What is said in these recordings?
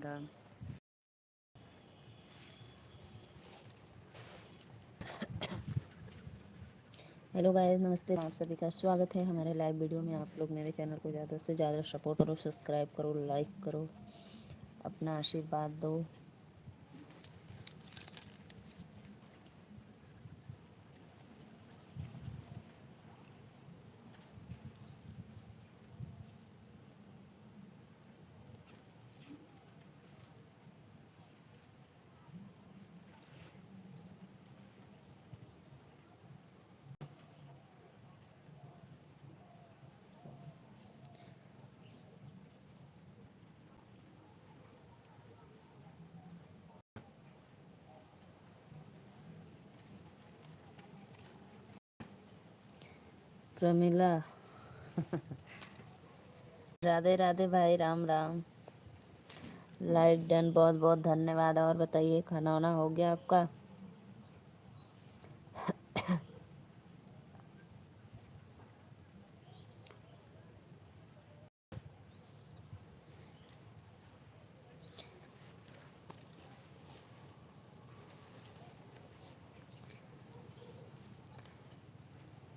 Ram. Hello guys, नमस्ते। आप सभी का स्वागत है हमारे लाइव वीडियो में। आप लोग मेरे चैनल को ज़्यादा से ज़्यादा सपोर्ट करो, सब्सक्राइब करो, लाइक करो, अपना आशीर्वाद दो। प्रमिला, राधे राधे भाई, राम राम। लाइक डन, बहुत बहुत धन्यवाद। और बताइए, खाना वाना हो गया आपका?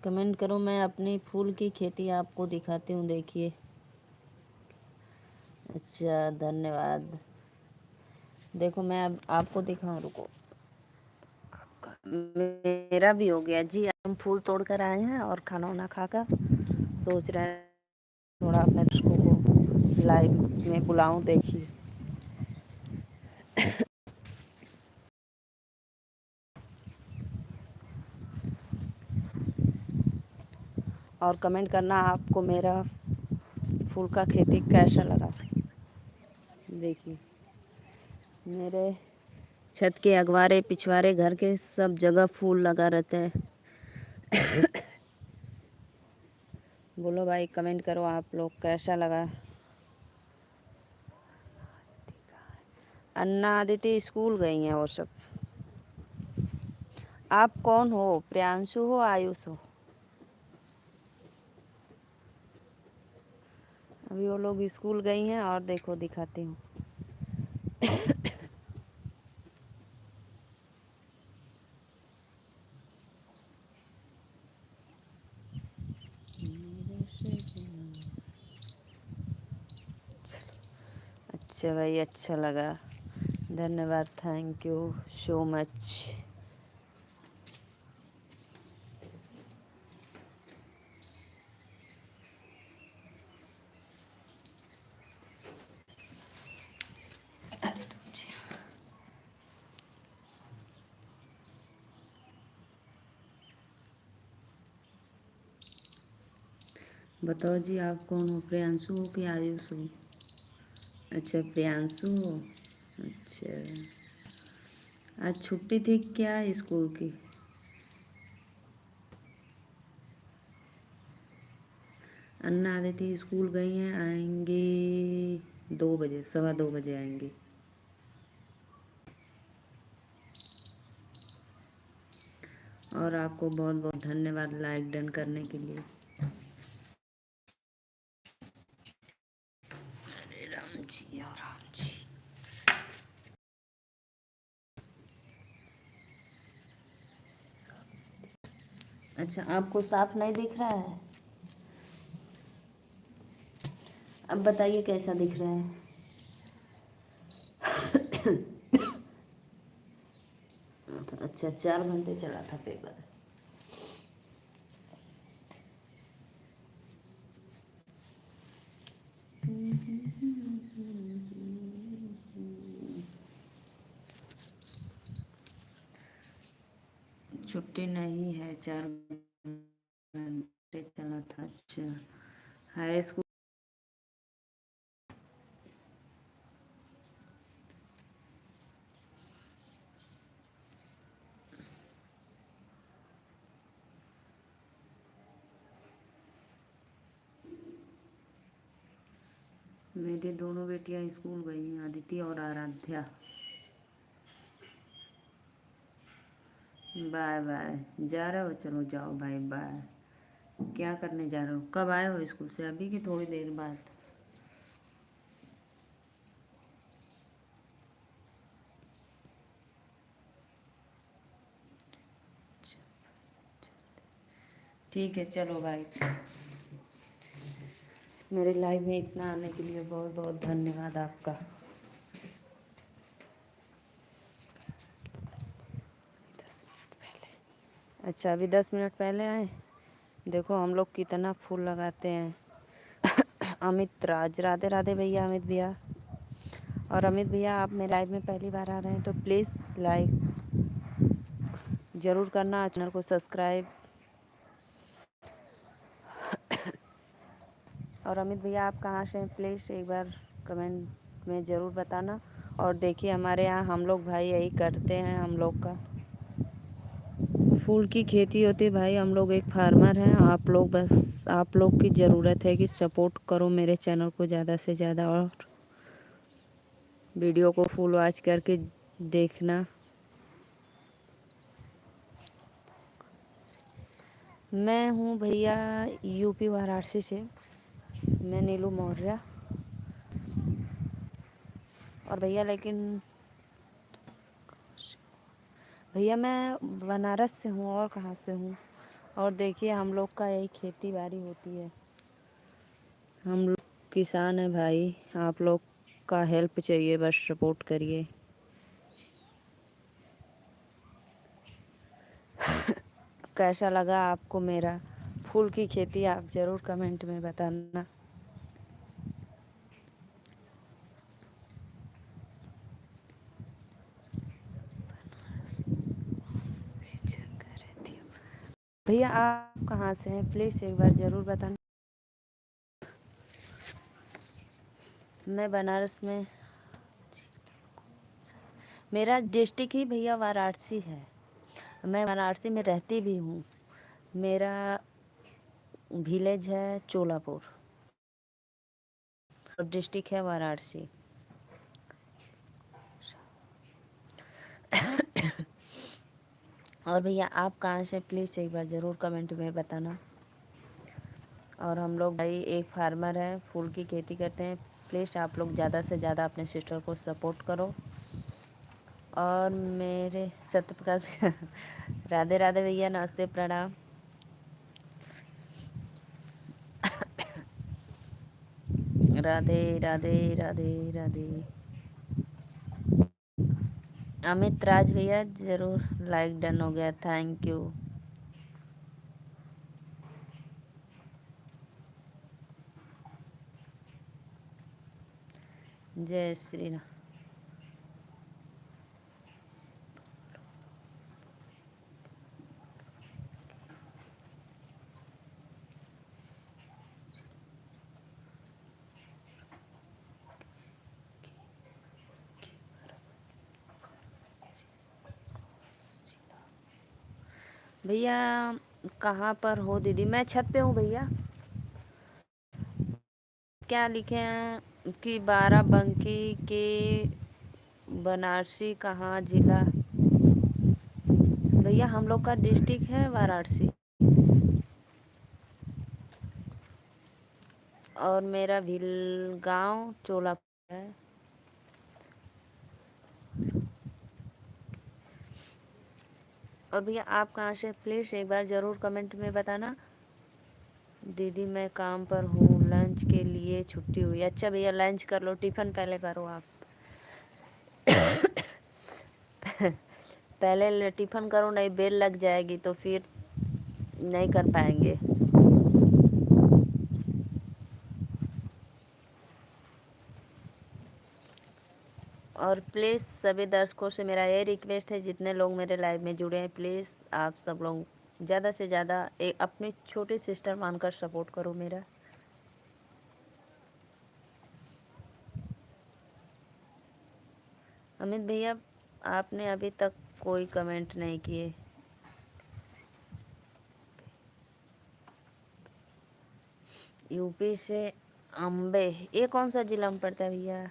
कमेंट करो। मैं अपनी फूल की खेती आपको दिखाती हूँ, देखिए। अच्छा, धन्यवाद। देखो, मैं अब आपको दिखाऊं, रुको। मेरा भी हो गया जी। हम फूल तोड़ कर आए हैं और खाना वाना खाकर सोच रहे हैं थोड़ा अपने दोस्तों को लाइव में बुलाऊं, देखिए। और कमेंट करना आपको मेरा फूल का खेती कैसा लगा। देखिए, मेरे छत के अगवारे पिछवारे घर के सब जगह फूल लगा रहते हैं। बोलो भाई, कमेंट करो आप लोग, कैसा लगा। अन्ना आदित्य स्कूल गई हैं वो सब। आप कौन हो? प्रियांशु हो, आयुष हो? अभी वो लोग स्कूल गई हैं और देखो, दिखाती हूँ। अच्छा भाई, अच्छा लगा, धन्यवाद, थैंक यू सो मच। बताओ जी, आप कौन हो? प्रियांशु हो कि आयुष हो? अच्छा, प्रियांशु हो। अच्छा, आज छुट्टी थी क्या स्कूल की? अन्ना आदित्य स्कूल गई हैं, आएंगी 2 बजे, 2:15 आएंगी। और आपको बहुत बहुत धन्यवाद लाइक डन करने के लिए। अरे राम जी और राम जी। अच्छा, आपको साफ नहीं दिख रहा है? अब बताइए कैसा दिख रहा है। अच्छा, 4 घंटे चला था पेपर। छुट्टी नहीं है, 4 घंटे चला था। अच्छा, हाई स्कूल। मेरी दोनों बेटियां स्कूल गई हैं, अदिति और आराध्या। Bye bye. जा रहे हो? चलो जाओ, बाय बाय। क्या करने जा रहे हो? कब आए हो स्कूल से? अभी की थोड़ी देर बाद। ठीक है, चलो भाई। मेरे लाइव में इतना आने के लिए बहुत बहुत धन्यवाद आपका। अच्छा, अभी 10 मिनट पहले आए। देखो हम लोग कितना फूल लगाते हैं। अमित राज, राधे राधे भैया, अमित भैया। और अमित भैया, आप मेरे लाइव में पहली बार आ रहे हैं तो प्लीज़ लाइक ज़रूर करना, चैनल को सब्सक्राइब। और अमित भैया, आप कहाँ से हैं प्लीज़ एक बार कमेंट में ज़रूर बताना। और देखिए हमारे यहाँ हम लोग भाई यही करते हैं, हम लोग का फूल की खेती होती है भाई। हम लोग एक फार्मर हैं। आप लोग बस, आप लोग की ज़रूरत है कि सपोर्ट करो मेरे चैनल को ज़्यादा से ज़्यादा, और वीडियो को फुल वॉच करके देखना। मैं हूँ भैया यूपी वाराणसी से। मैं नीलू मौर्य। और भैया लेकिन भैया मैं बनारस से हूँ, और कहाँ से हूँ। और देखिए हम लोग का यही खेती बाड़ी होती है। हम लोग किसान हैं भाई। आप लोग का हेल्प चाहिए, बस सपोर्ट करिए। कैसा लगा आपको मेरा फूल की खेती, आप ज़रूर कमेंट में बताना। भैया आप कहाँ से हैं प्लीज़ एक बार ज़रूर बताना। मैं बनारस में, मेरा डिस्ट्रिक्ट ही भैया वाराणसी है। मैं वाराणसी में रहती भी हूँ। मेरा विलेज है चोलापुर और डिस्ट्रिक्ट है वाराणसी। और भैया आप कहाँ से प्लीज़ एक बार ज़रूर कमेंट में बताना। और हम लोग भाई एक फार्मर हैं, फूल की खेती करते हैं। प्लीज़ आप लोग ज़्यादा से ज़्यादा अपने सिस्टर को सपोर्ट करो। और मेरे सत्य प्रकाश राधे राधे भैया, नमस्ते, प्रणाम। राधे राधे राधे राधे। अमित राज भैया ज़रूर, लाइक डन हो गया, थैंक यू। जय श्री राम। भैया कहाँ पर हो दीदी? मैं छत पे हूँ भैया। क्या लिखे हैं कि बाराबंकी के बनारसी कहाँ जिला? भैया हम लोग का डिस्ट्रिक्ट है वाराणसी। और मेरा भिल गांव चोलापुर है। और भैया आप कहाँ से प्लीज़ एक बार ज़रूर कमेंट में बताना। दीदी मैं काम पर हूँ, लंच के लिए छुट्टी हुई। अच्छा भैया लंच कर लो, टिफ़िन पहले करो आप। पहले टिफ़िन करो, नहीं बेल लग जाएगी तो फिर नहीं कर पाएंगे। और प्लीज़ सभी दर्शकों से मेरा ये रिक्वेस्ट है, जितने लोग मेरे लाइव में जुड़े हैं प्लीज़ आप सब लोग ज़्यादा से ज़्यादा एक अपनी छोटी सिस्टर मानकर सपोर्ट करो मेरा। अमित भैया आपने अभी तक कोई कमेंट नहीं किए। यूपी से अम्बे, ये कौन सा जिला में पड़ता है भैया?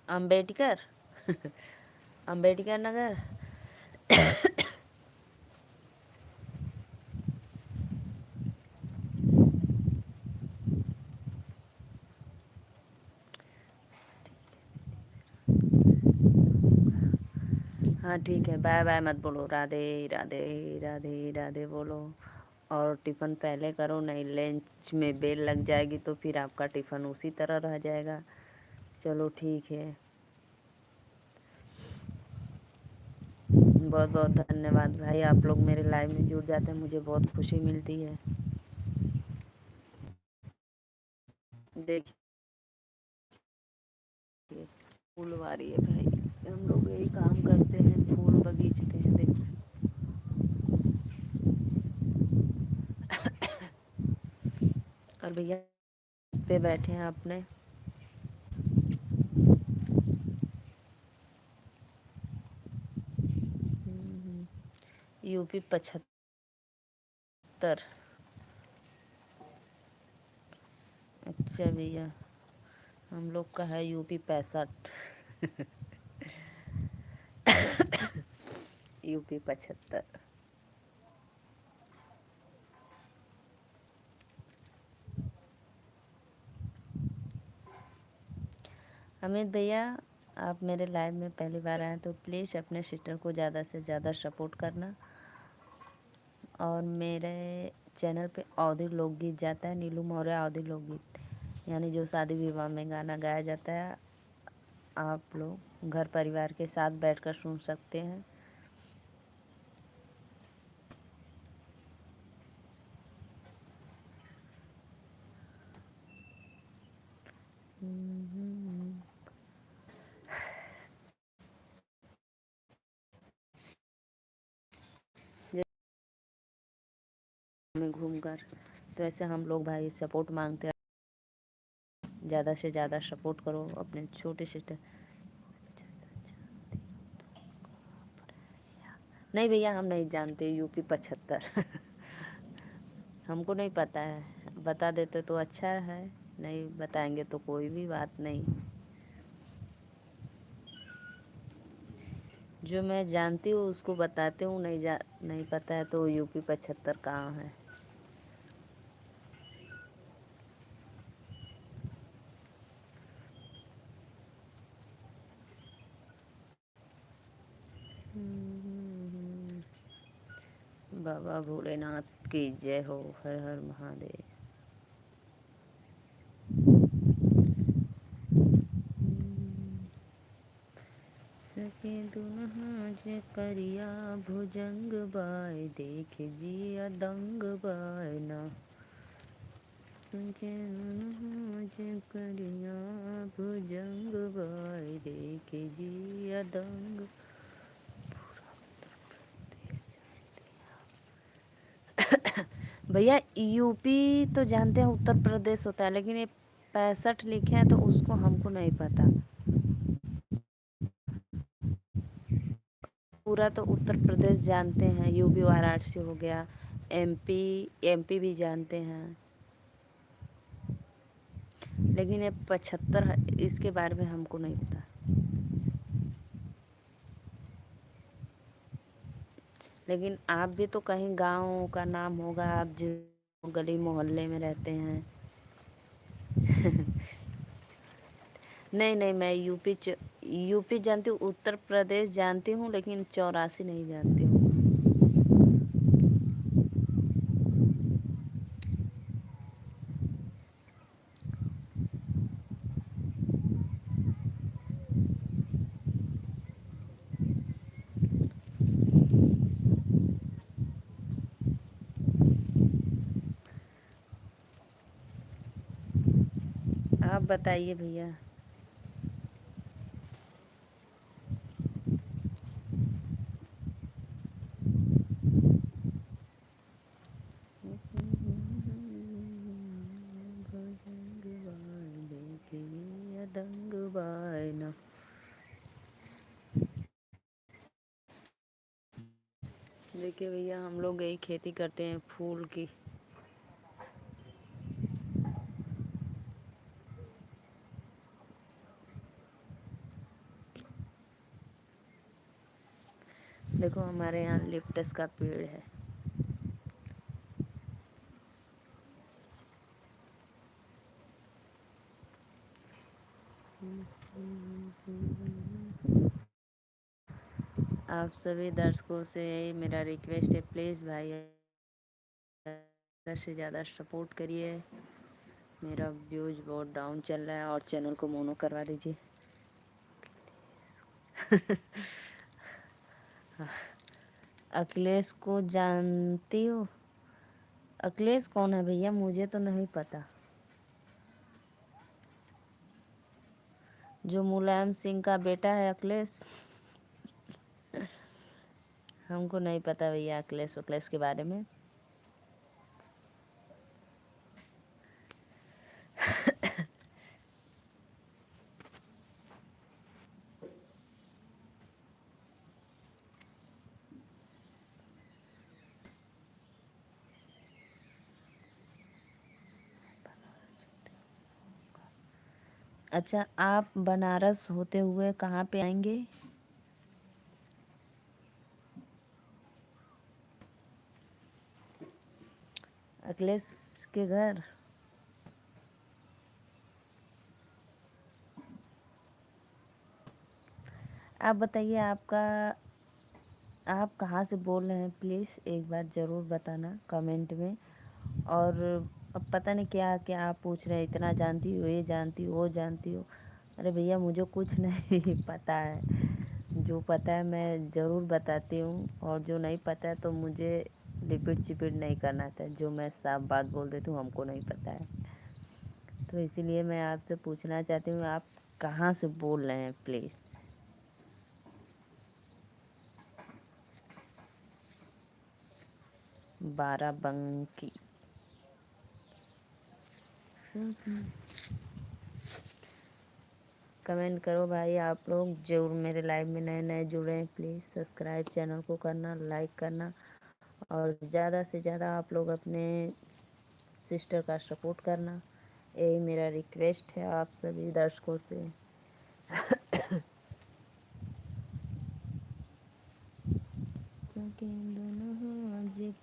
अम्बेडकर अम्बेडकर नगर। हाँ ठीक है, बाय बाय मत बोलो, राधे राधे राधे राधे बोलो। और टिफ़िन पहले करो, नहीं लंच में बेल लग जाएगी तो फिर आपका टिफ़िन उसी तरह रह जाएगा। चलो ठीक है, बहुत बहुत धन्यवाद भाई, आप लोग मेरे लाइव में जुड़ जाते हैं, मुझे बहुत खुशी मिलती है। देखिए फूलवारी है भाई, हम लोग यही काम करते हैं, फूल बगीचते हैं। देखो और भैया पे बैठे हैं अपने। यूपी 75। अच्छा भैया, हम लोग का है यूपी 65। यूपी 75। अमित भैया, आप मेरे लाइव में पहली बार आए तो प्लीज़ अपने सिस्टर को ज़्यादा से ज़्यादा सपोर्ट करना। और मेरे चैनल पे अवधी लोकगीत जाता है, नीलू मौर्य अवधी लोकगीत, यानी जो शादी विवाह में गाना गाया जाता है, आप लोग घर परिवार के साथ बैठकर सुन सकते हैं। में घूमकर, तो ऐसे हम लोग भाई सपोर्ट मांगते हैं, ज़्यादा से ज़्यादा सपोर्ट करो अपने छोटे सिस्टर। नहीं भैया, हम नहीं जानते यूपी 75। हमको नहीं पता है, बता देते तो अच्छा है, नहीं बताएंगे तो कोई भी बात नहीं। जो मैं जानती हूँ उसको बताती हूँ, नहीं पता है तो यूपी 75 कहाँ है। बाबा भोलेनाथ की जय हो, हर हर महादेव। सके दुल्हा जे करिया भुजंग बाय, देख जिया दंग बाय ना। सके दुल्हा जे करिया भुजंग बाय, देख जिया दंग। भैया यूपी तो जानते हैं उत्तर प्रदेश होता है, लेकिन ये 65 लिखे हैं तो उसको हमको नहीं पता। पूरा तो उत्तर प्रदेश जानते हैं, यूपी वाराणसी हो गया, एमपी एमपी भी जानते हैं, लेकिन ये 75 इसके बारे में हमको नहीं पता। लेकिन आप भी तो कहीं गांव का नाम होगा, आप जिस गली मोहल्ले में रहते हैं। नहीं नहीं, मैं यूपी जानती हूँ, उत्तर प्रदेश जानती हूँ, लेकिन 84 नहीं जानती हूँ। आप बताइए भैया। देखिए भैया, हम लोग यही खेती करते हैं फूल की। देखो हमारे यहाँ लिप्टस का पेड़ है। आप सभी दर्शकों से यही मेरा रिक्वेस्ट है, प्लीज़ भाई ज़्यादा से ज़्यादा सपोर्ट करिए। मेरा व्यूज बहुत डाउन चल रहा है और चैनल को मोनो करवा दीजिए। अखिलेश को जानती हो? अखिलेश कौन है भैया? मुझे तो नहीं पता। जो मुलायम सिंह का बेटा है अखिलेश? हमको नहीं पता भैया अखिलेश के बारे में। अच्छा, आप बनारस होते हुए कहाँ पे आएंगे? अखिलेश के घर? आप बताइए, आप कहाँ से बोल रहे हैं? प्लीज़ एक बार ज़रूर बताना कमेंट में। और अब पता नहीं क्या क्या आप पूछ रहे हैं, इतना जानती हो, ये जानती हो, वो जानती हो। अरे भैया, मुझे कुछ नहीं पता है। जो पता है मैं ज़रूर बताती हूँ, और जो नहीं पता है तो मुझे रिपीट चिपीट नहीं करना था। जो मैं साफ बात बोल देती हूँ, हमको नहीं पता है। तो इसीलिए मैं आपसे पूछना चाहती हूँ, आप कहाँ से बोल रहे हैं प्लीज़? बाराबंकी। कमेंट करो भाई। आप लोग जरूर मेरे लाइव में नए नए जुड़े हैं, प्लीज़ सब्सक्राइब चैनल को करना, लाइक करना, और ज़्यादा से ज़्यादा आप लोग अपने सिस्टर का सपोर्ट करना। यही मेरा रिक्वेस्ट है आप सभी दर्शकों से।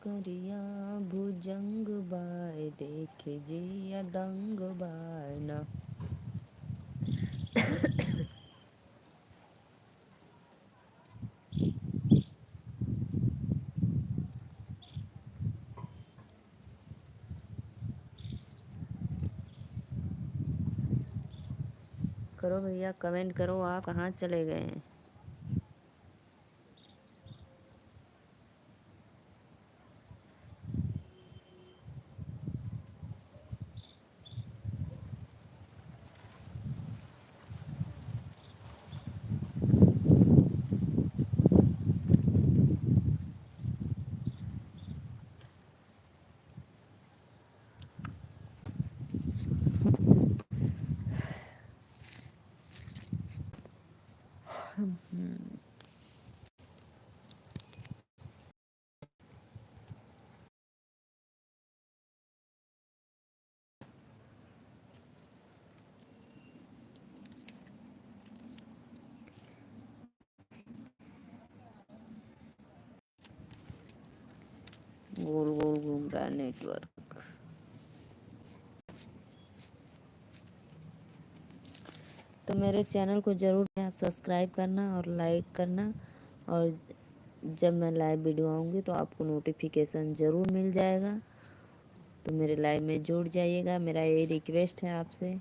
करिया भुजंग बाय देख जिया दंग बाय ना। करो भैया, कमेंट करो। आप कहाँ चले गए हैं? गोल गोल घूम रहा है नेटवर्क। तो मेरे चैनल को ज़रूर आप सब्सक्राइब करना और लाइक करना, और जब मैं लाइव वीडियो आऊँगी तो आपको नोटिफिकेशन ज़रूर मिल जाएगा। तो मेरे लाइव में जुड़ जाइएगा, मेरा यही रिक्वेस्ट है आपसे।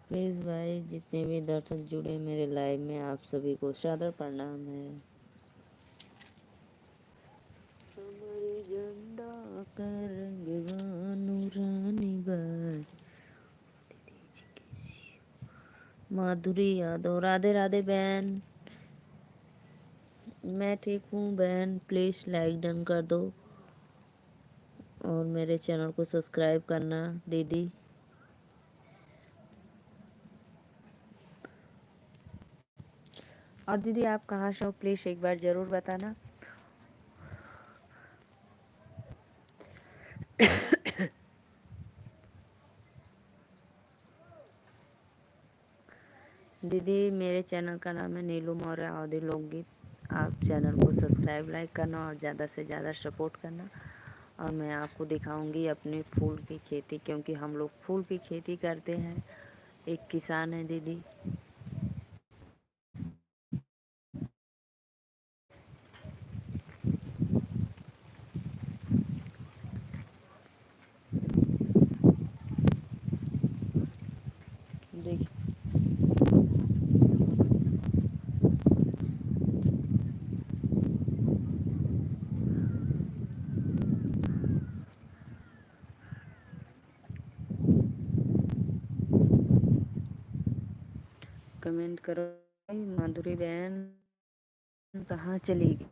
प्लीज़ भाई, जितने भी दर्शक जुड़े मेरे लाइव में, आप सभी को सादर प्रणाम है। झंडा का रंग नूरानी बाई। माधुरी यादव, राधे राधे बहन। मैं ठीक हूँ बहन, प्लीज़ लाइक डन कर दो और मेरे चैनल को सब्सक्राइब करना दीदी। और दीदी आप कहाँ से हो प्लीज़ एक बार ज़रूर बताना। दीदी मेरे चैनल का नाम है नीलू मौर्य अवधी लोकगीत। आप चैनल को सब्सक्राइब लाइक करना और ज़्यादा से ज़्यादा सपोर्ट करना। और मैं आपको दिखाऊंगी अपनी फूल की खेती, क्योंकि हम लोग फूल की खेती करते हैं, एक किसान है दीदी। देखिए कमेंट करो माधुरी बहन कहाँ चली गई।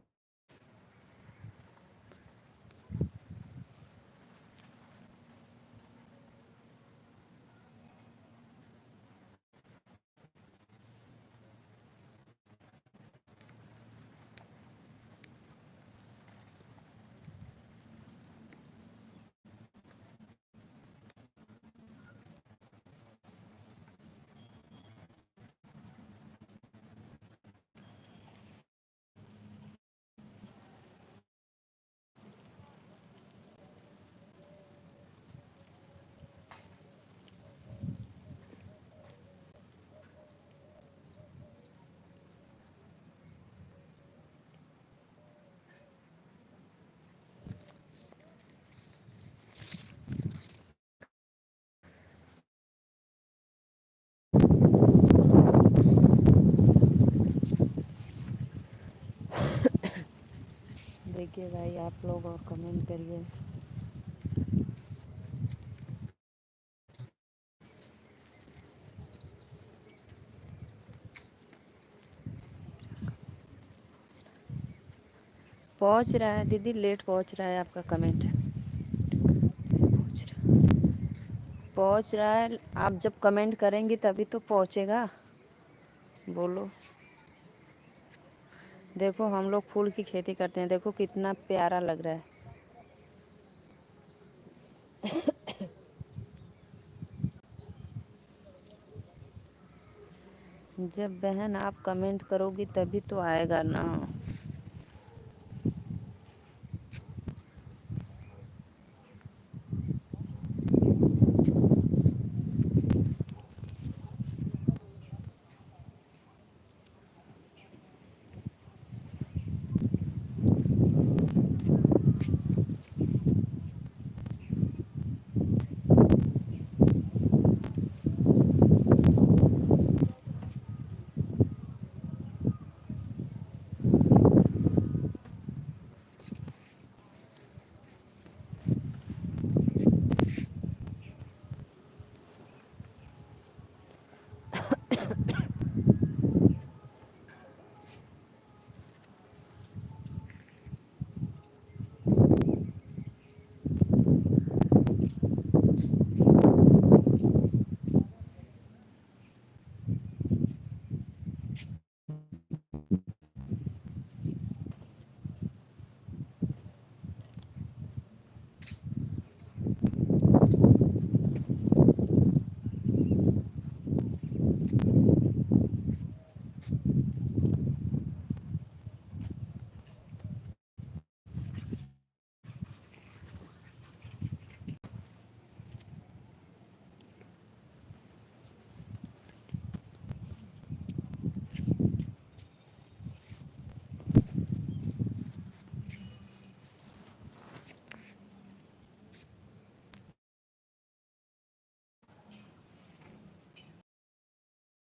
देखिए भाई आप लोग और कमेंट करिए। पहुंच रहा है दीदी, लेट पहुंच रहा है आपका कमेंट। पहुंच रहा है, आप जब कमेंट करेंगी तभी तो पहुंचेगा। बोलो। देखो हम लोग फूल की खेती करते हैं, देखो कितना प्यारा लग रहा है। जब बहन आप कमेंट करोगी तभी तो आएगा ना।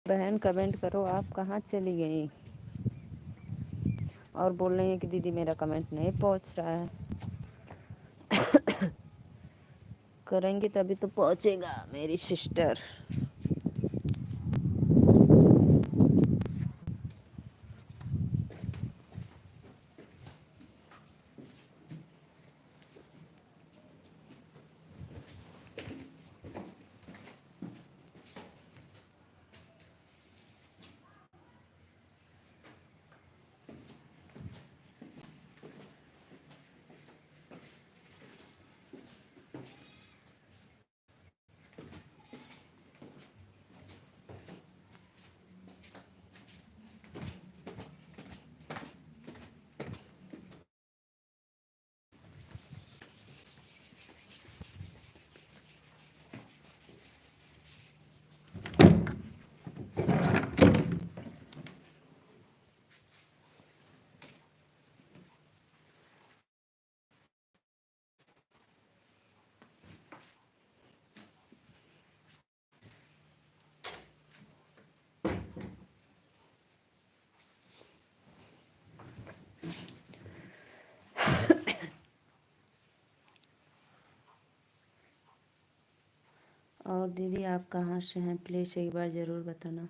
बहन कमेंट करो आप कहाँ चली गई। और बोल रही हैं कि दीदी मेरा कमेंट नहीं पहुँच रहा है। करेंगे तभी तो पहुंचेगा मेरी सिस्टर। और दीदी आप कहाँ से हैं, प्लीज़ एक बार ज़रूर बताना।